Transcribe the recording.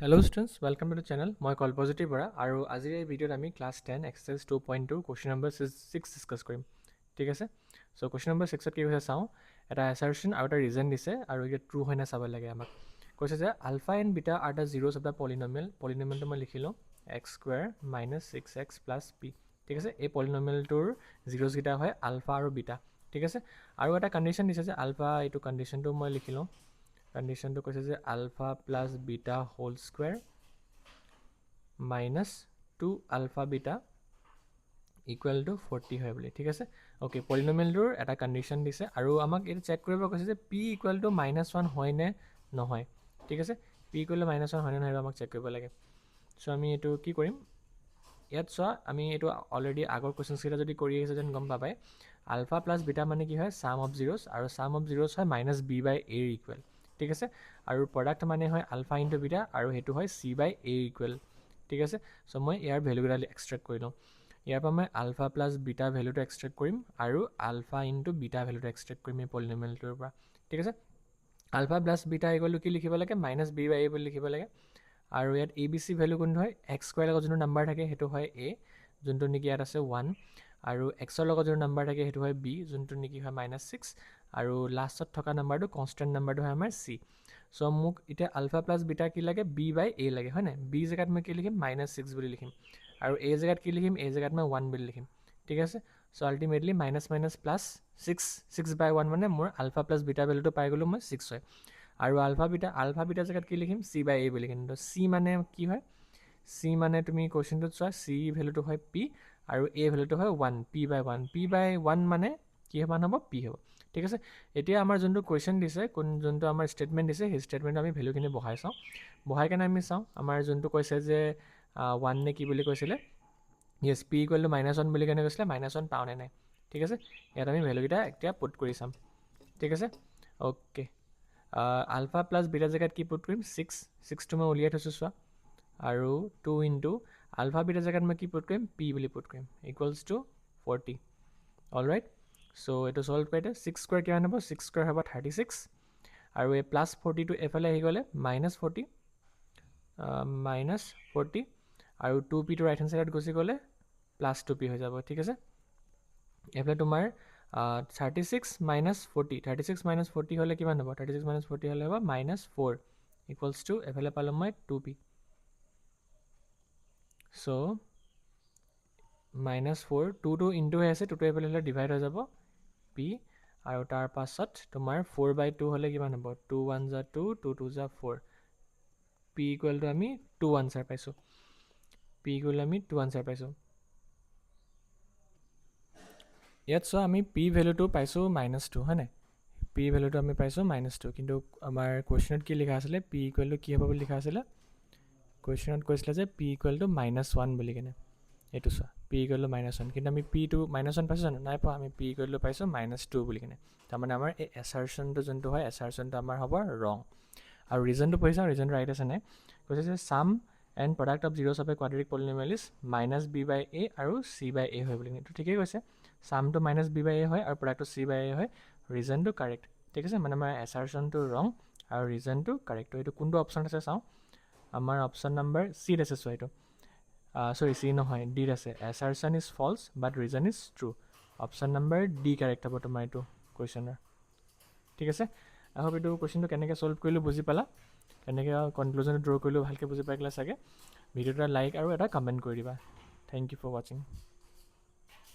Hello students, welcome to the channel. মই কল্পজ্যোতি বৰা আৰু আজিৰ এই ভিডিঅ'ত আমি class 10 exercise 2.2 question number 6 discuss কৰিম। ঠিক আছে? সো কোৱেশ্চন নম্বৰ 6 ত কি হৈছে চাও। এটা assertion আৰু এটা reason দিছে আৰু এটা true হয় না চাব লাগে আমাক। কৈছে যে alpha and beta are the zeros of the polynomial. Polynomial তো মই লিখিলো x square minus 6x plus p. ঠিক আছে? এই polynomial তোৰ zeros গিটা হয় alpha আৰু beta. ঠিক আছে? আৰু এটা কন্ডিশন দিছে যে alpha এইটো কন্ডিশন তো মই লিখিলো condition to কৈছে যে alpha plus beta whole square minus 2 alpha beta equal to 40 হয় বুলি ঠিক আছে ওকে পলিনোমিয়াল টোৰ এটা কন্ডিশন দিছে আৰু আমাক এটা চেক কৰিব কৈছে যে p equal to -1 হয় নে নহয় ঠিক আছে p equal to -1 হয় নে নহয় আমাক চেক কৰিব লাগে সো আমি এটো কি কৰিম ইয়াত চোৱা আমি এটো অলৰেডি আগৰ কোৱেশ্চনছ কেইটা যদি কৰি আছে যেন গম পাবাই alpha plus beta মানে কি হয় sum of zeros আৰু sum of zeros হয় -b/a equal ঠিক আছে আৰু প্ৰডাক্ট মানে হয় আলফা ইনটু বিটা আৰু হেতু হয় c বাই a ইকুৱেল ঠিক আছে সো মই ইয়াৰ ভ্যালু গিটা এক্সট্ৰাক্ট কৰি লম ইয়াৰ পৰা মই আলফা প্লাস বিটা ভ্যালুটো এক্সট্ৰাক্ট কৰিম আৰু আলফা ইনটু বিটা ভ্যালুটো এক্সট্ৰাক্ট কৰিম এই পলিনোমিয়ালটোৰ পৰা ঠিক আছে alpha plus beta equal to কি লিখিব লাগে -b/a বুলি লিখিব লাগে আৰু ইয়াত abc ভ্যালু কোন হয় x স্কয়াৰ লগত যোনটো নাম্বাৰ থাকে হেতু হয় a যোনটো নেকি ইয়াত আছে 1 আৰু x ৰ লগত যোনটো নাম্বাৰ থাকে হেতু হয় b যোনটো নেকি হয় -6 আৰু লাষ্টত থকা নাম্বাৰটো কনস্ট্যান্ট নাম্বাৰটো হয় আমাৰ c সো মোক এটা আলফা প্লাস বিটা কি লাগে b/a লাগে হয় না b জায়গাত মই কি লিখিম -6 বুলি লিখিম আৰু a জায়গাত কি লিখিম a জায়গাত মই 1 বুলি লিখিম ঠিক আছে সো আলটিমেটলি - প্লাস 6/1 মানে মোৰ আলফা প্লাস বিটা ভ্যালুটো পাই গলো মই 6 হয় আৰু আলফা বিটা জায়গাত কি লিখিম c/a বুলি লিখিম তো c মানে কি হয় c মানে তুমি কোৱেশ্চনটোত চোৱা c ভ্যালুটো হয় p আৰু a ভ্যালুটো হয় 1 p/1 মানে কি মান হ'ব p হ'ব ঠিক আছে এতিয়া আমাৰ যোনটো কোৱেশ্চন দিছে কোন যোনটো আমাৰ স্টেটমেন্ট দিছে সেই স্টেটমেন্ট আমি ভ্যালুখিনি বহাই চাও বহাই কেনে আমি চাও আমাৰ যোনটো কৈছে যে 1 নে কি বুলি কৈছিলে yes p equal to -1 বুলি কেনে কৈছিলে -1 পাও নে নাই ঠিক আছে ইয়াত আমি ভ্যালু গিটা এতিয়া পুট কৰি চাম ঠিক আছে ওকে আলফা প্লাস বিটা জায়গাত কি পুট কৰিম 6 টো মই উলিয়াই থৈছো চোৱা আৰু 2 ইনটু আলফা বিটা জায়গাত মই কি পুট কৰিম p বুলি পুট কৰিম ইকুৱেলস টু 40 অলৰাইট সো এটো সলভ কৰিতে 6 স্কয়াৰ কিমান হ'ব 6 স্কয়াৰ হ'ব 36 আৰু এই প্লাস 40 টু এফালে আহি গলে -40 -40 আৰু 2p টু ৰাইট হ্যান্ড সাইডত গুছি গলে +2p হৈ যাব ঠিক আছে এফালে তোমাৰ 36 - 40 হলে কিমান হ'ব 36 - 40 হলে হ'ব -4 ইকুৱেলস টু এফালে পালো মই 2p সো -4 2 to ইনটু হৈ আছে 2 to এফালে হলে ডিভাইড হৈ যাব p আৰু তাৰ পাছত তোমাৰ 4/2 হলে কিমান হ'ব 2 1 যা 2 2 2 যা 4 p ইকুৱেল টু আমি 2 আনসাৰ পাইছো p ইকুৱেল আমি 2 আনসাৰ পাইছো ইয়াত সো আমি p ভ্যালুটো পাইছো -2 হয়নে p ভ্যালুটো আমি পাইছো -2 কিন্তু আমাৰ কোৱেশ্চনত কি লিখা আছিল p ইকুৱেল টু কি হ'ব বুলি লিখা আছিল কোৱেশ্চনত কৈছিল যে p ইকুৱেল টু -1 বুলি কেনে এটো সো p ইকুৱেল টু -1 কিন্তু আমি p টু -1 পাইছো জানো নাই পা আমি p ইকুৱেল টু পাইছো -2 বুলি কেনে তাৰ মানে আমাৰ এই assertionটো যোনটো হয় assertionটো আমাৰ হ'ব ৰং আৰু ৰিজনটো পঢ়িছা ৰিজনটো ৰাইট আছে নে কৈছে যে sum and product of zeros of a quadratic polynomial is -b/a আৰু c/a হয় বুলি এটো ঠিকই কৈছে sum to -b/a হয় আৰু product to c/a হয় ৰিজনটো কাৰেক্ট ঠিক আছে মানে আমাৰ assertionটো ৰং আৰু ৰিজনটো কাৰেক্ট তো এটো কোনটো অপচন আছে চাও আমাৰ অপচন নম্বৰ c আছে সো এটো sorry c নহয় d আছে assertion is false but reason is true option number d correct হ'ব তোমাৰ এটো কোৱেশ্চনৰ ঠিক আছে আই হোপ এটো কোৱেশ্চনটো কেনেকৈ সলভ কৰিলো বুজি পালা কেনেকৈ কনক্লুজন ড্ৰ কৰিলো ভালকৈ বুজি পাইলা চাগে ভিডিওটা লাইক আৰু এটা কমেন্ট কৰি দিবা থ্যাংক ইউ ফৰ ওয়াচিং